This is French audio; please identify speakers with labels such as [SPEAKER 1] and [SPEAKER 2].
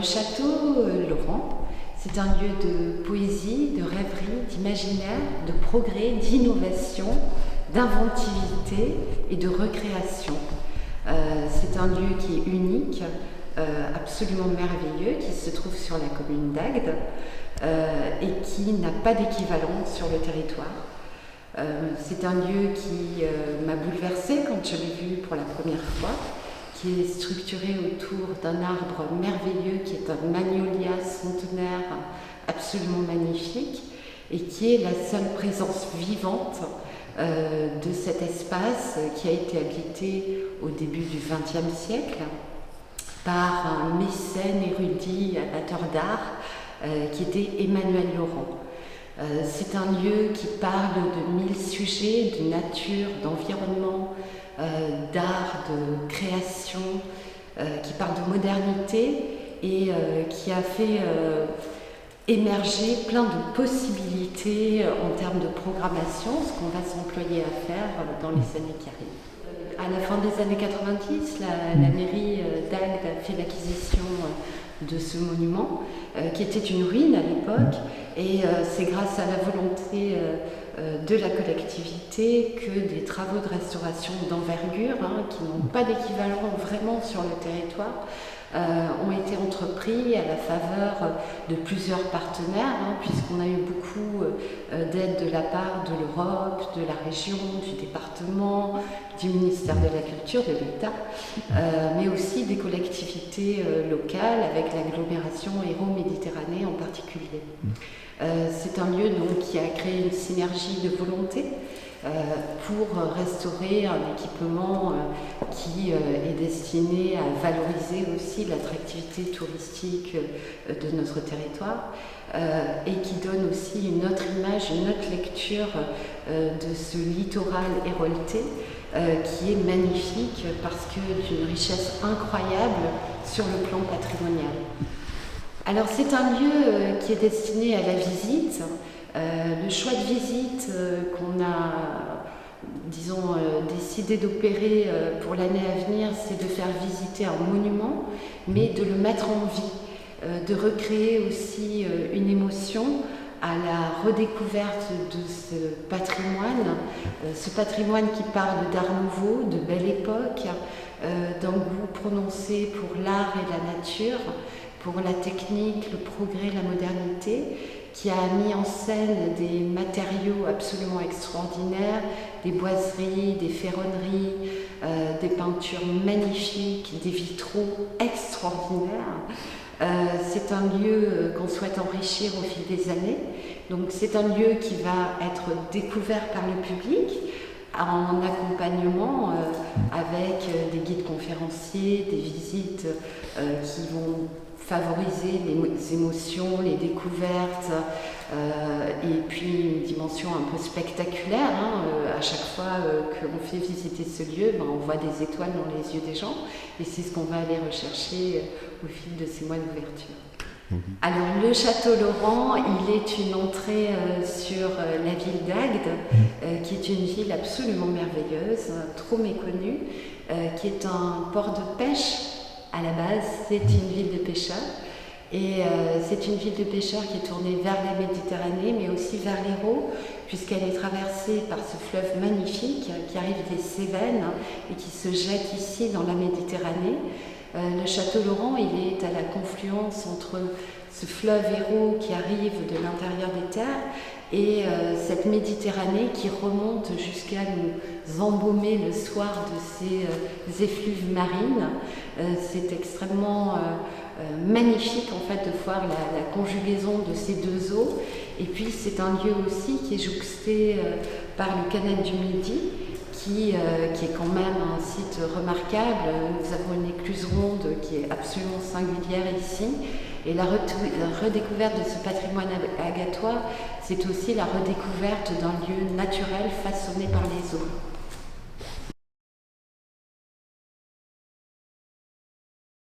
[SPEAKER 1] le château Laurent, c'est un lieu de poésie, de rêverie, d'imaginaire, de progrès, d'innovation, d'inventivité et de recréation. C'est un lieu qui est unique, absolument merveilleux, qui se trouve sur la commune d'Agde et qui n'a pas d'équivalent sur le territoire. C'est un lieu qui m'a bouleversée quand je l'ai vu pour la première fois, qui est structuré autour d'un arbre merveilleux qui est un magnolia centenaire absolument magnifique et qui est la seule présence vivante de cet espace qui a été habité au début du XXe siècle par un mécène érudit amateur d'art qui était Emmanuel Laurent. C'est un lieu qui parle de 1000 sujets, de nature, d'environnement, d'art, de création, qui parle de modernité et qui a fait émerger plein de possibilités en termes de programmation, ce qu'on va s'employer à faire dans les années qui arrivent. À la fin des années 90, la mairie d'Agde a fait l'acquisition de ce monument, qui était une ruine à l'époque, et c'est grâce à la volonté de la collectivité que des travaux de restauration d'envergure, qui n'ont pas d'équivalent vraiment sur le territoire, ont été entrepris à la faveur de plusieurs partenaires, puisqu'on a eu beaucoup d'aide de la part de l'Europe, de la région, du département, du ministère de la Culture, de l'État, mais aussi des collectivités locales avec l'agglomération Hérault-Méditerranée en particulier. C'est un lieu donc, qui a créé une synergie de volonté pour restaurer un équipement qui est destiné à valoriser aussi l'attractivité touristique de notre territoire et qui donne aussi une autre image, une autre lecture de ce littoral héroltais qui est magnifique parce que d'une richesse incroyable sur le plan patrimonial. Alors c'est un lieu qui est destiné à la visite. Le choix de visite qu'on a, disons, décidé d'opérer pour l'année à venir, c'est de faire visiter un monument, mais de le mettre en vie, de recréer aussi une émotion à la redécouverte de ce patrimoine qui parle d'art nouveau, de belle époque, d'un goût prononcé pour l'art et la nature, pour la technique, le progrès, la modernité, qui a mis en scène des matériaux absolument extraordinaires, des boiseries, des ferronneries, des peintures magnifiques, des vitraux extraordinaires. C'est un lieu qu'on souhaite enrichir au fil des années. Donc c'est un lieu qui va être découvert par le public en accompagnement avec des guides conférenciers, des visites qui vont favoriser les émotions, les découvertes et puis une dimension un peu spectaculaire. À chaque fois que l'on fait visiter ce lieu, on voit des étoiles dans les yeux des gens et c'est ce qu'on va aller rechercher au fil de ces mois d'ouverture. Alors le château Laurent, il est une entrée sur la ville d'Agde, qui est une ville absolument merveilleuse, trop méconnue, qui est un port de pêche. À la base, c'est une ville de pêcheurs et c'est une ville de pêcheurs qui est tournée vers la Méditerranée mais aussi vers l'Hérault puisqu'elle est traversée par ce fleuve magnifique qui arrive des Cévennes et qui se jette ici dans la Méditerranée. Le château Laurent, il est à la confluence entre ce fleuve Hérault qui arrive de l'intérieur des terres et cette Méditerranée qui remonte jusqu'à nous embaumer le soir de ces effluves marines. C'est extrêmement magnifique en fait de voir la conjugaison de ces deux eaux. Et puis c'est un lieu aussi qui est jouxté par le canal du Midi, qui est quand même un site remarquable. Nous avons une écluse ronde qui est absolument singulière ici. Et la redécouverte de ce patrimoine agatois, c'est aussi la redécouverte d'un lieu naturel façonné par les eaux.